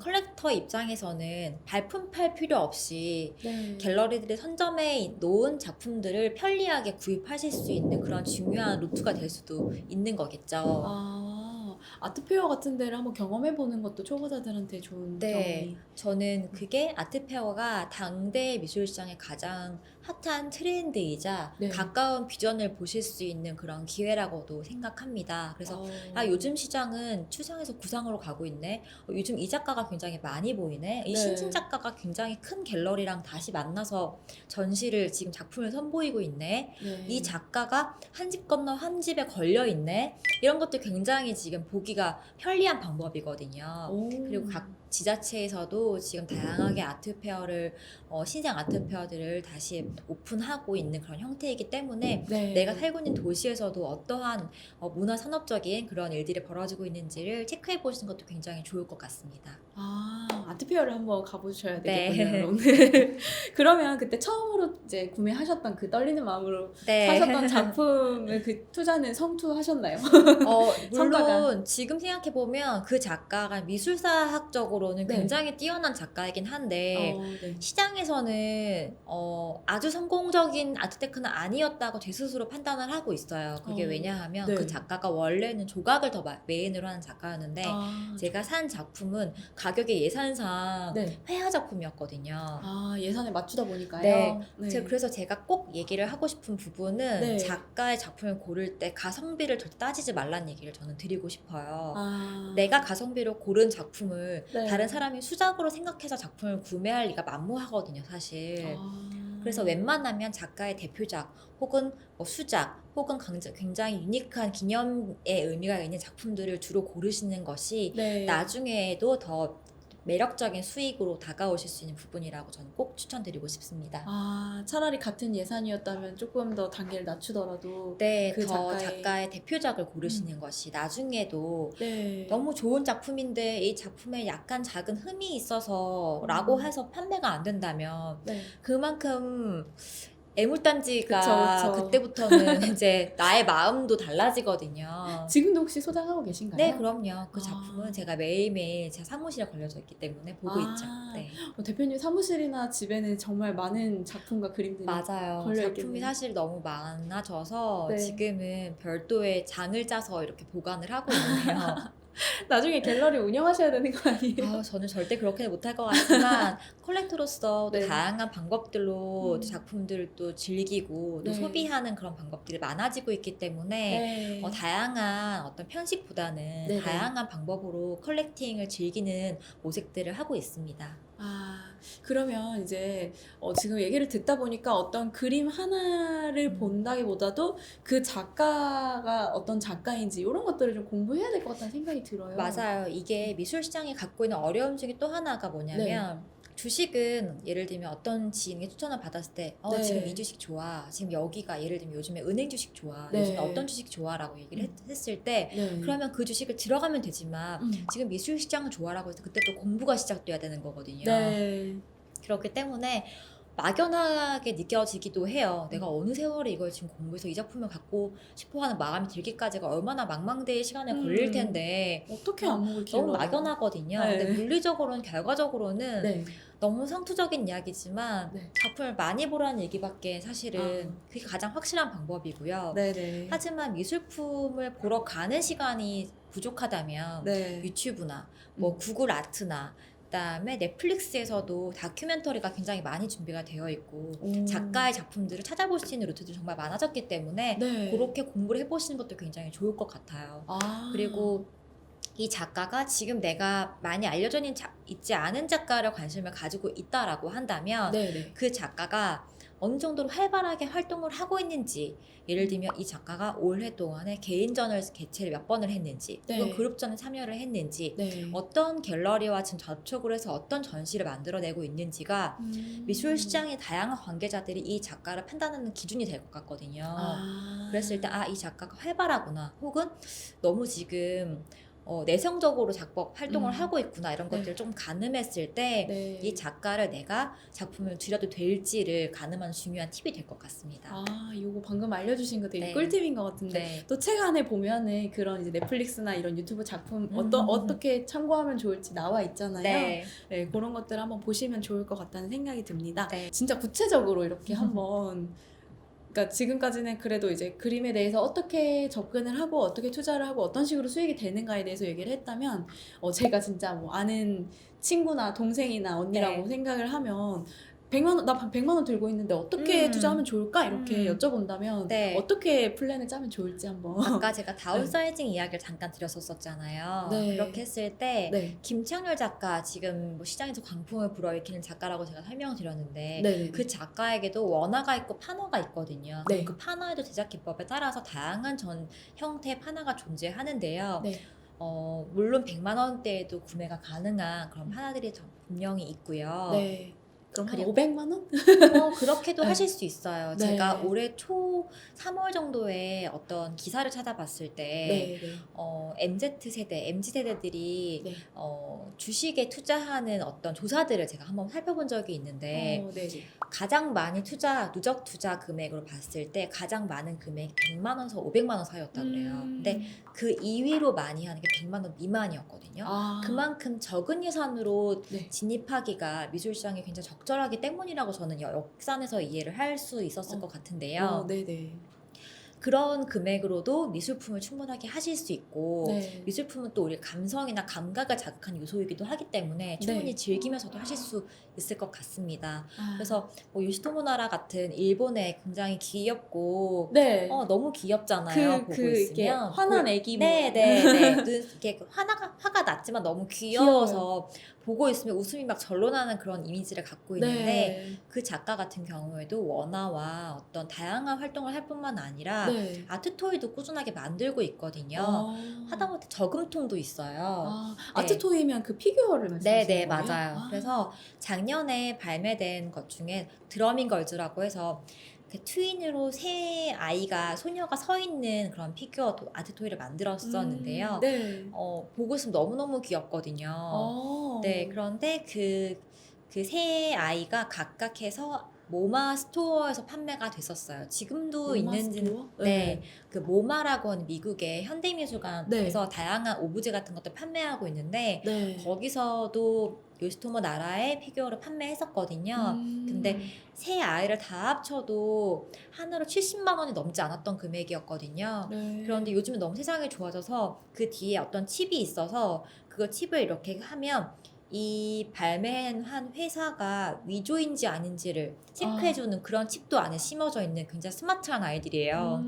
[SPEAKER 2] 컬렉터 입장에서는 발품 팔 필요 없이
[SPEAKER 1] 네.
[SPEAKER 2] 갤러리들이 선점해 놓은 작품들을 편리하게 구입하실 수 있는 그런 중요한 루트가 될 수도 있는 거겠죠.
[SPEAKER 1] 아트페어 같은 데를 한번 경험해보는 것도 초보자들한테 좋은 경험이.
[SPEAKER 2] 저는 그게 아트페어가 당대 미술시장의 가장 핫한 트렌드이자
[SPEAKER 1] 네.
[SPEAKER 2] 가까운 비전을 보실 수 있는 그런 기회라고도 생각합니다. 그래서 요즘 시장은 추상에서 구상으로 가고 있네. 요즘 이 작가가 굉장히 많이 보이네. 이
[SPEAKER 1] 네.
[SPEAKER 2] 신진 작가가 굉장히 큰 갤러리랑 다시 만나서 전시를 지금 작품을 선보이고 있네.
[SPEAKER 1] 네.
[SPEAKER 2] 이 작가가 한 집 건너 한 집에 걸려 있네. 이런 것들 굉장히 지금 보기가 편리한 방법이거든요. 그리고 각 지자체에서도 지금 다양하게 아트페어를 신생 아트페어들을 다시 오픈하고 있는 그런 형태이기 때문에
[SPEAKER 1] 네.
[SPEAKER 2] 내가 살고 있는 도시에서도 어떠한 문화 산업적인 그런 일들이 벌어지고 있는지를 체크해 보시는 것도 굉장히 좋을 것 같습니다.
[SPEAKER 1] 아트페어를 한번 가보셔야
[SPEAKER 2] 네.
[SPEAKER 1] 되겠군요. 여러분. 그러면 그때 처음으로 이제 구매하셨던 그 떨리는 마음으로 사셨던 작품을 그 투자는 성투하셨나요? 성과가.
[SPEAKER 2] 물론 지금 생각해 보면 그 작가가 미술사학적으로는
[SPEAKER 1] 네.
[SPEAKER 2] 굉장히 뛰어난 작가이긴 한데
[SPEAKER 1] 네.
[SPEAKER 2] 시장에서는 아주 성공적인 아트테크는 아니었다고 제 스스로 판단을 하고 있어요. 그게 왜냐하면
[SPEAKER 1] 네.
[SPEAKER 2] 그 작가가 원래는 조각을 더 메인으로 하는 작가였는데
[SPEAKER 1] 아,
[SPEAKER 2] 제가 산 작품은 가격의 예산상
[SPEAKER 1] 네.
[SPEAKER 2] 회화 작품이었거든요.
[SPEAKER 1] 아, 예산에 맞추다 보니까요.
[SPEAKER 2] 네.
[SPEAKER 1] 네.
[SPEAKER 2] 그래서 제가 꼭 얘기를 하고 싶은 부분은
[SPEAKER 1] 네.
[SPEAKER 2] 작가의 작품을 고를 때 가성비를 절대 따지지 말라는 얘기를 저는 드리고 싶어요.
[SPEAKER 1] 아,
[SPEAKER 2] 내가 가성비로 고른 작품을
[SPEAKER 1] 네.
[SPEAKER 2] 다른 사람이 수작으로 생각해서 작품을 구매할 리가 만무하거든요, 사실.
[SPEAKER 1] 아,
[SPEAKER 2] 그래서 웬만하면 작가의 대표작 혹은 수작 혹은 굉장히 유니크한 기념의 의미가 있는 작품들을 주로 고르시는 것이
[SPEAKER 1] 네.
[SPEAKER 2] 나중에도 더 매력적인 수익으로 다가오실 수 있는 부분이라고 저는 꼭 추천드리고 싶습니다.
[SPEAKER 1] 차라리 같은 예산이었다면 조금 더 단계를 낮추더라도
[SPEAKER 2] 네,
[SPEAKER 1] 그
[SPEAKER 2] 더
[SPEAKER 1] 작가의-
[SPEAKER 2] 작가의 대표작을 고르시는 것이 나중에도
[SPEAKER 1] 네.
[SPEAKER 2] 너무 좋은 작품인데 이 작품에 약간 작은 흠이 있어서 라고 해서 판매가 안 된다면
[SPEAKER 1] 네.
[SPEAKER 2] 그만큼 애물단지가
[SPEAKER 1] 그쵸.
[SPEAKER 2] 그때부터는 이제 나의 마음도 달라지거든요.
[SPEAKER 1] 지금도 혹시 소장하고 계신가요?
[SPEAKER 2] 네, 그럼요. 그
[SPEAKER 1] 아.
[SPEAKER 2] 작품은 제가 매일매일 제 사무실에 걸려져 있기 때문에 보고 있죠. 네.
[SPEAKER 1] 대표님 사무실이나 집에는 정말 많은 작품과 그림들이
[SPEAKER 2] 맞아요.
[SPEAKER 1] 걸려있겠네요.
[SPEAKER 2] 작품이 사실 너무 많아져서
[SPEAKER 1] 네.
[SPEAKER 2] 지금은 별도의 장을 짜서 이렇게 보관을 하고 있는데요.
[SPEAKER 1] 나중에 갤러리 운영하셔야 되는 거 아니에요?
[SPEAKER 2] 저는 절대 그렇게는 못할 것 같지만 컬렉터로서 또
[SPEAKER 1] 네.
[SPEAKER 2] 다양한 방법들로
[SPEAKER 1] 음.
[SPEAKER 2] 작품들을 또 즐기고 또
[SPEAKER 1] 네.
[SPEAKER 2] 소비하는 그런 방법들이 많아지고 있기 때문에
[SPEAKER 1] 네.
[SPEAKER 2] 다양한 어떤 편식보다는
[SPEAKER 1] 네네.
[SPEAKER 2] 다양한 방법으로 컬렉팅을 즐기는 모색들을 하고 있습니다.
[SPEAKER 1] 그러면 이제 지금 얘기를 듣다 보니까 어떤 그림 하나를 본다기보다도 그 작가가 어떤 작가인지 이런 것들을 좀 공부해야 될 것 같다는 생각이 들어요.
[SPEAKER 2] 맞아요. 이게 미술시장이 갖고 있는 어려움 중에 또 하나가 뭐냐면 주식은 예를 들면 어떤 지인에게 추천을 받았을 때
[SPEAKER 1] 네.
[SPEAKER 2] 지금 이 주식 좋아. 지금 여기가 예를 들면 요즘에 은행 주식 좋아.
[SPEAKER 1] 네.
[SPEAKER 2] 요즘에 어떤 주식 좋아라고 얘기를 했을 때
[SPEAKER 1] 네.
[SPEAKER 2] 그러면 그 주식을 들어가면 되지만 지금 미술시장을 좋아라고 해서 그때 또 공부가 시작돼야 되는 거거든요.
[SPEAKER 1] 네.
[SPEAKER 2] 그렇기 때문에 막연하게 느껴지기도 해요. 내가 어느 세월에 이걸 지금 공부해서 이 작품을 갖고 싶어하는 마음이 들기까지가 얼마나 망망대해 시간에 걸릴 텐데
[SPEAKER 1] 어떻게 안목을
[SPEAKER 2] 너무
[SPEAKER 1] 길러요?
[SPEAKER 2] 막연하거든요.
[SPEAKER 1] 네.
[SPEAKER 2] 근데 물리적으로는 결과적으로는
[SPEAKER 1] 네.
[SPEAKER 2] 너무 상투적인 이야기지만
[SPEAKER 1] 네.
[SPEAKER 2] 작품을 많이 보라는 얘기밖에 사실은 그게 가장 확실한 방법이고요.
[SPEAKER 1] 네네.
[SPEAKER 2] 하지만 미술품을 보러 가는 시간이 부족하다면
[SPEAKER 1] 네.
[SPEAKER 2] 유튜브나 뭐 구글 아트나 그다음에 넷플릭스에서도 다큐멘터리가 굉장히 많이 준비가 되어 있고 작가의 작품들을 찾아볼 수 있는 루트도 정말 많아졌기 때문에
[SPEAKER 1] 네.
[SPEAKER 2] 그렇게 공부를 해보시는 것도 굉장히 좋을 것 같아요. 그리고 이 작가가 지금 내가 많이 알려져 있지 않은 작가를 관심을 가지고 있다라고 한다면
[SPEAKER 1] 네네.
[SPEAKER 2] 그 작가가 어느 정도로 활발하게 활동을 하고 있는지, 예를 들면 이 작가가 올해 동안에 개인전을 개최를 몇 번을 했는지
[SPEAKER 1] 네.
[SPEAKER 2] 혹은 그룹전에 참여를 했는지
[SPEAKER 1] 네.
[SPEAKER 2] 어떤 갤러리와 지금 접촉을 해서 어떤 전시를 만들어내고 있는지가 미술 시장의 다양한 관계자들이 이 작가를 판단하는 기준이 될 것 같거든요. 그랬을 때 이 작가가 활발하구나, 혹은 너무 지금 내성적으로 작법 활동을 하고 있구나, 이런
[SPEAKER 1] 네.
[SPEAKER 2] 것들을 좀 가늠했을 때 이
[SPEAKER 1] 네.
[SPEAKER 2] 작가를 내가 작품을 들여도 될지를 가늠하는 중요한 팁이 될 것 같습니다.
[SPEAKER 1] 이거 방금 알려주신 거 되게
[SPEAKER 2] 네.
[SPEAKER 1] 꿀팁인 것 같은데
[SPEAKER 2] 네.
[SPEAKER 1] 또 책 안에 보면은 그런 이제 넷플릭스나 이런 유튜브 작품 어떻게 참고하면 좋을지 나와 있잖아요.
[SPEAKER 2] 네.
[SPEAKER 1] 네, 그런 것들 한번 보시면 좋을 것 같다는 생각이 듭니다.
[SPEAKER 2] 네.
[SPEAKER 1] 진짜 구체적으로 이렇게 한번 그러니까 지금까지는 그래도 이제 그림에 대해서 어떻게 접근을 하고 어떻게 투자를 하고 어떤 식으로 수익이 되는가에 대해서 얘기를 했다면 제가 진짜 뭐 아는 친구나 동생이나 언니라고
[SPEAKER 2] 네.
[SPEAKER 1] 생각을 하면 100만 원, 나 100만 원 들고 있는데 어떻게 투자하면 좋을까? 이렇게 여쭤본다면
[SPEAKER 2] 네.
[SPEAKER 1] 어떻게 플랜을 짜면 좋을지 한번.
[SPEAKER 2] 아까 제가 다운사이징 이야기를 잠깐 드렸었잖아요.
[SPEAKER 1] 네.
[SPEAKER 2] 그렇게 했을 때
[SPEAKER 1] 네.
[SPEAKER 2] 김창렬 작가, 지금 뭐 시장에서 광풍을 불어일으키는 작가라고 제가 설명을 드렸는데
[SPEAKER 1] 네.
[SPEAKER 2] 그 작가에게도 원화가 있고 판화가 있거든요.
[SPEAKER 1] 네.
[SPEAKER 2] 그 판화에도 제작 기법에 따라서 다양한 형태의 판화가 존재하는데요.
[SPEAKER 1] 네.
[SPEAKER 2] 물론 100만 원대에도 구매가 가능한 그런 판화들이 분명히 있고요.
[SPEAKER 1] 네. 그럼 한
[SPEAKER 2] 그리고
[SPEAKER 1] 500만 원?
[SPEAKER 2] 그렇게도
[SPEAKER 1] 네.
[SPEAKER 2] 하실 수 있어요.
[SPEAKER 1] 네.
[SPEAKER 2] 제가 올해 초 3월 정도에 어떤 기사를 찾아봤을 때
[SPEAKER 1] 네.
[SPEAKER 2] MZ세대, MZ세대들이
[SPEAKER 1] 네.
[SPEAKER 2] 주식에 투자하는 어떤 조사들을 제가 한번 살펴본 적이 있는데
[SPEAKER 1] 네.
[SPEAKER 2] 가장 많이 누적 투자 금액으로 봤을 때 가장 많은 금액이 100만 원에서 500만 원 사이였다고 그래요. 근데 그 2위로 많이 하는 게 100만 원 미만이었거든요. 그만큼 적은 예산으로
[SPEAKER 1] 네.
[SPEAKER 2] 진입하기가 미술시장에 굉장히 적절하기 때문이라고 저는 역산해서 이해를 할 수 있었을 것 같은데요.
[SPEAKER 1] 네네.
[SPEAKER 2] 그런 금액으로도 미술품을 충분하게 하실 수 있고
[SPEAKER 1] 네.
[SPEAKER 2] 미술품은 또 우리 감성이나 감각을 자극하는 요소이기도 하기 때문에 충분히
[SPEAKER 1] 네.
[SPEAKER 2] 즐기면서도 하실 수 있을 것 같습니다.
[SPEAKER 1] 아.
[SPEAKER 2] 그래서 뭐 요시토모나라 같은 일본의 굉장히 귀엽고
[SPEAKER 1] 네.
[SPEAKER 2] 너무 귀엽잖아요. 보고
[SPEAKER 1] 이렇게
[SPEAKER 2] 있으면
[SPEAKER 1] 환한 애기 모양.
[SPEAKER 2] 네네네. 이렇게 화가 났지만 너무 귀여워서 보고 있으면 웃음이 막 절로 나는 그런 이미지를 갖고 있는데
[SPEAKER 1] 네.
[SPEAKER 2] 그 작가 같은 경우에도 원화와 어떤 다양한 활동을 할 뿐만 아니라
[SPEAKER 1] 네.
[SPEAKER 2] 아트 토이도 꾸준하게 만들고 있거든요.
[SPEAKER 1] 어.
[SPEAKER 2] 하다못해 저금통도 있어요.
[SPEAKER 1] 아, 아트
[SPEAKER 2] 네.
[SPEAKER 1] 토이면 그 피규어를 말씀하시는
[SPEAKER 2] 네네,
[SPEAKER 1] 거예요?
[SPEAKER 2] 맞아요.
[SPEAKER 1] 아.
[SPEAKER 2] 그래서 작년에 발매된 것 중에 드러밍 걸즈라고 해서 그 트윈으로 새 아이가 소녀가 서 있는 그런 피규어 아트 토이를 만들었었는데요.
[SPEAKER 1] 네.
[SPEAKER 2] 보고 있으면 너무너무 귀엽거든요.
[SPEAKER 1] 어.
[SPEAKER 2] 네, 그런데 그 세 아이가 각각 해서 모마 스토어에서 판매가 됐었어요. 지금도
[SPEAKER 1] 로마
[SPEAKER 2] 있는지는
[SPEAKER 1] 스토어?
[SPEAKER 2] 네, 그 모마라고 하는 미국의 현대미술관에서
[SPEAKER 1] 네.
[SPEAKER 2] 다양한 오브제 같은 것들 판매하고 있는데
[SPEAKER 1] 네.
[SPEAKER 2] 거기서도 요시토모 나라의 피규어를 판매했었거든요. 근데 세 아이를 다 합쳐도 하나로 70만 원이 넘지 않았던 금액이었거든요.
[SPEAKER 1] 네.
[SPEAKER 2] 그런데 요즘은 너무 세상이 좋아져서 그 뒤에 어떤 칩이 있어서 그거 칩을 이렇게 하면 이 발매한 회사가 위조인지 아닌지를 체크해주는 그런 칩도 안에 심어져 있는 굉장히 스마트한 아이들이에요.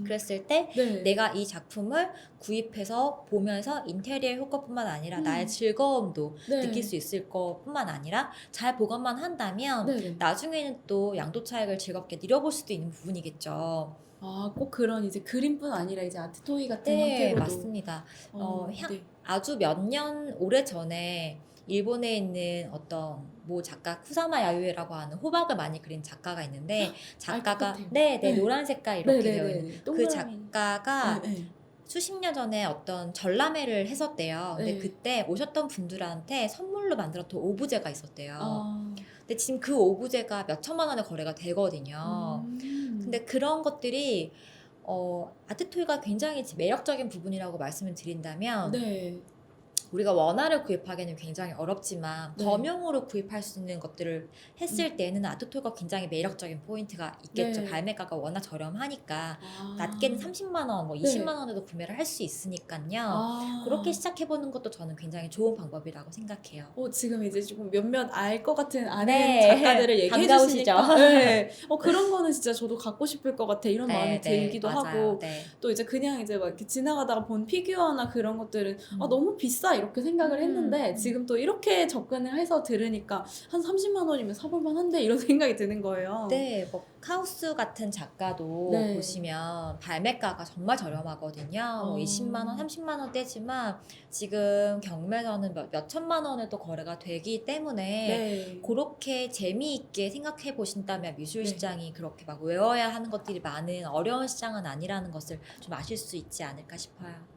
[SPEAKER 2] 그랬을 때
[SPEAKER 1] 네.
[SPEAKER 2] 내가 이 작품을 구입해서 보면서 인테리어 효과뿐만 아니라 나의 즐거움도
[SPEAKER 1] 네.
[SPEAKER 2] 느낄 수 있을 것뿐만 아니라 잘 보관만 한다면
[SPEAKER 1] 네.
[SPEAKER 2] 나중에는 또 양도 차익을 즐겁게 누려볼 수도 있는 부분이겠죠.
[SPEAKER 1] 아, 꼭 그런 이제 그림뿐 아니라 이제 아트 토이 같은
[SPEAKER 2] 네,
[SPEAKER 1] 형태로도.
[SPEAKER 2] 맞습니다.
[SPEAKER 1] 네.
[SPEAKER 2] 아주 몇 년 오래 전에 일본에 있는 어떤 모 작가 쿠사마 야유에라고 하는 호박을 많이 그린 작가가 있는데 작가가
[SPEAKER 1] 같아요.
[SPEAKER 2] 네,
[SPEAKER 1] 네.
[SPEAKER 2] 노란 색깔 이렇게
[SPEAKER 1] 네,
[SPEAKER 2] 되어
[SPEAKER 1] 네,
[SPEAKER 2] 있는
[SPEAKER 1] 네.
[SPEAKER 2] 그
[SPEAKER 1] 동그라미.
[SPEAKER 2] 작가가
[SPEAKER 1] 네, 네.
[SPEAKER 2] 수십 년 전에 어떤 전람회를 했었대요. 근데
[SPEAKER 1] 네.
[SPEAKER 2] 그때 오셨던 분들한테 선물로 만들었던 오브제가 있었대요.
[SPEAKER 1] 아.
[SPEAKER 2] 근데 지금 그 오브제가 몇 천만 원에 거래가 되거든요. 근데 그런 것들이 아트 토이가 굉장히 매력적인 부분이라고 말씀을 드린다면
[SPEAKER 1] 네.
[SPEAKER 2] 우리가 원화를 구입하기는 굉장히 어렵지만
[SPEAKER 1] 네.
[SPEAKER 2] 범용으로 구입할 수 있는 것들을 했을 때는 아트 토이가 굉장히 매력적인 포인트가 있겠죠.
[SPEAKER 1] 네.
[SPEAKER 2] 발매가가 워낙 저렴하니까
[SPEAKER 1] 아.
[SPEAKER 2] 낮게는 30만 원, 뭐
[SPEAKER 1] 네.
[SPEAKER 2] 20만 원에도 구매를 할 수 있으니까요.
[SPEAKER 1] 아.
[SPEAKER 2] 그렇게 시작해보는 것도 저는 굉장히 좋은 방법이라고 생각해요.
[SPEAKER 1] 지금 이제 조금 몇몇 알 것 같은 아는
[SPEAKER 2] 네.
[SPEAKER 1] 작가들을 얘기해
[SPEAKER 2] 반가우시죠?
[SPEAKER 1] 주시니까 네. 그런 거는 진짜 저도 갖고 싶을 것 같아 이런 마음이 들기도
[SPEAKER 2] 맞아요.
[SPEAKER 1] 하고
[SPEAKER 2] 네.
[SPEAKER 1] 또 이제 그냥 이제 막 이렇게 지나가다가 본 피규어나 그런 것들은
[SPEAKER 2] 음.
[SPEAKER 1] 너무 비싸 이렇게 생각을 했는데 지금 또 이렇게 접근을 해서 들으니까 한 30만 원이면 사볼 만한데 이런 생각이 드는 거예요.
[SPEAKER 2] 네, 뭐 카우스 같은 작가도
[SPEAKER 1] 네.
[SPEAKER 2] 보시면 발매가가 정말 저렴하거든요. 뭐 20만 원, 30만 원대지만 지금 경매에서는 몇 천만 원에도 거래가 되기 때문에
[SPEAKER 1] 네.
[SPEAKER 2] 그렇게 재미있게 생각해 보신다면 미술
[SPEAKER 1] 네.
[SPEAKER 2] 시장이 그렇게 막 외워야 하는 것들이 많은 어려운 시장은 아니라는 것을 좀 아실 수 있지 않을까 싶어요.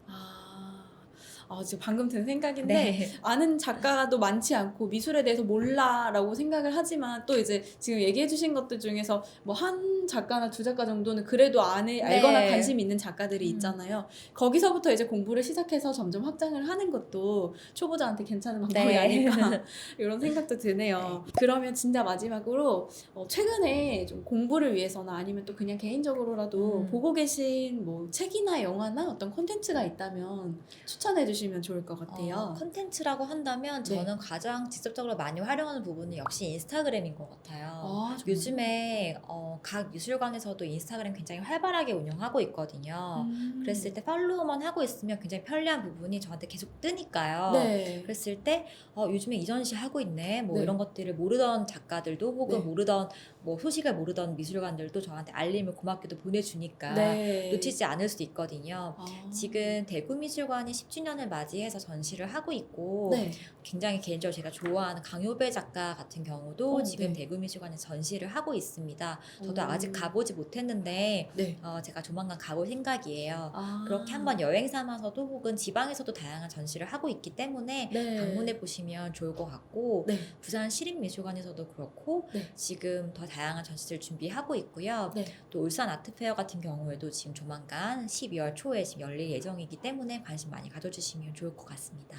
[SPEAKER 1] 지금 방금 든 생각인데
[SPEAKER 2] 네.
[SPEAKER 1] 아는 작가도 많지 않고 미술에 대해서 몰라라고 생각을 하지만 또 이제 지금 얘기해 주신 것들 중에서 뭐 한 작가나 두 작가 정도는 그래도 알거나 관심 있는 작가들이 있잖아요. 거기서부터 이제 공부를 시작해서 점점 확장을 하는 것도 초보자한테 괜찮은 방법이
[SPEAKER 2] 네.
[SPEAKER 1] 아닐까 이런 생각도 드네요. 그러면 진짜 마지막으로 최근에 좀 공부를 위해서나 아니면 또 그냥 개인적으로라도 보고 계신 뭐 책이나 영화나 어떤 콘텐츠가 있다면 추천해 주시면 좋을 것 같아요.
[SPEAKER 2] 콘텐츠라고 한다면
[SPEAKER 1] 네.
[SPEAKER 2] 저는 가장 직접적으로 많이 활용하는 부분은 역시 인스타그램인 것 같아요.
[SPEAKER 1] 정말요?
[SPEAKER 2] 요즘에 각 미술관에서도 인스타그램 굉장히 활발하게 운영하고 있거든요. 그랬을 때 팔로우만 하고 있으면 굉장히 편리한 부분이 저한테 계속 뜨니까요.
[SPEAKER 1] 네.
[SPEAKER 2] 그랬을 때 요즘에 이 전시 하고 있네 뭐
[SPEAKER 1] 네.
[SPEAKER 2] 이런 것들을 모르던 작가들도 혹은
[SPEAKER 1] 네.
[SPEAKER 2] 모르던 뭐 소식을 모르던 미술관들도 저한테 알림을 고맙게도 보내주니까
[SPEAKER 1] 네.
[SPEAKER 2] 놓치지 않을 수 있거든요.
[SPEAKER 1] 아.
[SPEAKER 2] 지금 대구미술관이 10주년을 맞이해서 전시를 하고 있고
[SPEAKER 1] 네.
[SPEAKER 2] 굉장히 개인적으로 제가 좋아하는 강효배 작가 같은 경우도 지금
[SPEAKER 1] 네.
[SPEAKER 2] 대구미술관에 전시를 하고 있습니다. 저도
[SPEAKER 1] 오.
[SPEAKER 2] 아직 가보지 못했는데
[SPEAKER 1] 네.
[SPEAKER 2] 제가 조만간 가볼 생각이에요.
[SPEAKER 1] 아.
[SPEAKER 2] 그렇게 한번 여행 삼아서도 혹은 지방에서도 다양한 전시를 하고 있기 때문에
[SPEAKER 1] 네.
[SPEAKER 2] 방문해 보시면 좋을 것 같고
[SPEAKER 1] 네.
[SPEAKER 2] 부산 시립미술관에서도 그렇고
[SPEAKER 1] 네.
[SPEAKER 2] 지금 더 다양한 전시를 준비하고 있고요.
[SPEAKER 1] 네.
[SPEAKER 2] 또 울산 아트페어 같은 경우에도 지금 조만간 12월 초에 지금 열릴 예정이기 때문에 관심 많이 가져주시면 좋을 것 같습니다.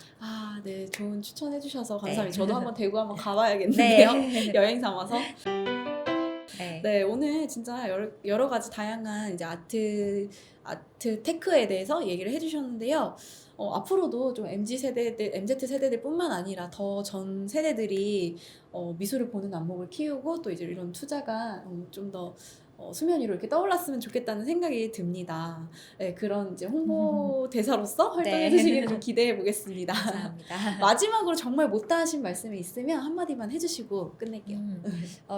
[SPEAKER 1] 네. 좋은 추천해 주셔서
[SPEAKER 2] 네.
[SPEAKER 1] 감사합니다. 저도 한번 대구 한번 가봐야겠는데요.
[SPEAKER 2] 네.
[SPEAKER 1] 여행 삼아서.
[SPEAKER 2] 네.
[SPEAKER 1] 네, 오늘 진짜 여러 가지 다양한 이제 아트 테크에 대해서 얘기를 해주셨는데요. 앞으로도 좀 MZ 세대들뿐만 아니라 더 전 세대들이 미술을 보는 안목을 키우고 또 이제 이런 투자가 좀 더 수면 위로 이렇게 떠올랐으면 좋겠다는 생각이 듭니다. 네, 그런 이제 홍보 대사로서 활동해
[SPEAKER 2] 네.
[SPEAKER 1] 주시기를 좀 기대해 보겠습니다.
[SPEAKER 2] 감사합니다.
[SPEAKER 1] 마지막으로 정말 못다 하신 말씀이 있으면 한마디만 해주시고 끝낼게요.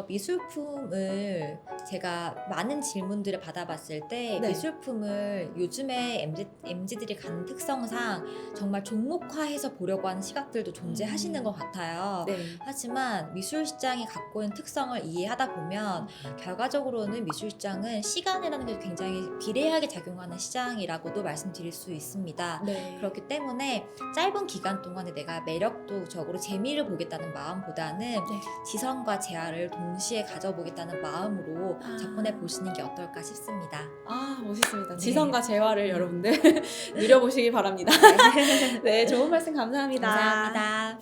[SPEAKER 2] 미술품을 제가 많은 질문들을 받아봤을 때
[SPEAKER 1] 네.
[SPEAKER 2] 미술품을 요즘에 MZ들이 갖는 특성상 정말 종목화해서 보려고 하는 시각들도 존재하시는 것 같아요.
[SPEAKER 1] 네.
[SPEAKER 2] 하지만 미술시장이 갖고 있는 특성을 이해하다 보면 결과적으로는 미술시장은 시간이라는 게 굉장히 비례하게 작용하는 시장이라고도 말씀드릴 수 있습니다.
[SPEAKER 1] 네.
[SPEAKER 2] 그렇기 때문에 짧은 기간 동안에 내가 매력적으로 재미를 보겠다는 마음보다는
[SPEAKER 1] 네.
[SPEAKER 2] 지성과 재화를 동시에 가져보겠다는 마음으로
[SPEAKER 1] 아.
[SPEAKER 2] 접근해 보시는 게 어떨까 싶습니다.
[SPEAKER 1] 아, 멋있습니다.
[SPEAKER 2] 네.
[SPEAKER 1] 지성과 재화를 여러분들 누려보시기 바랍니다. 네, 좋은 말씀 감사합니다.
[SPEAKER 2] 감사합니다.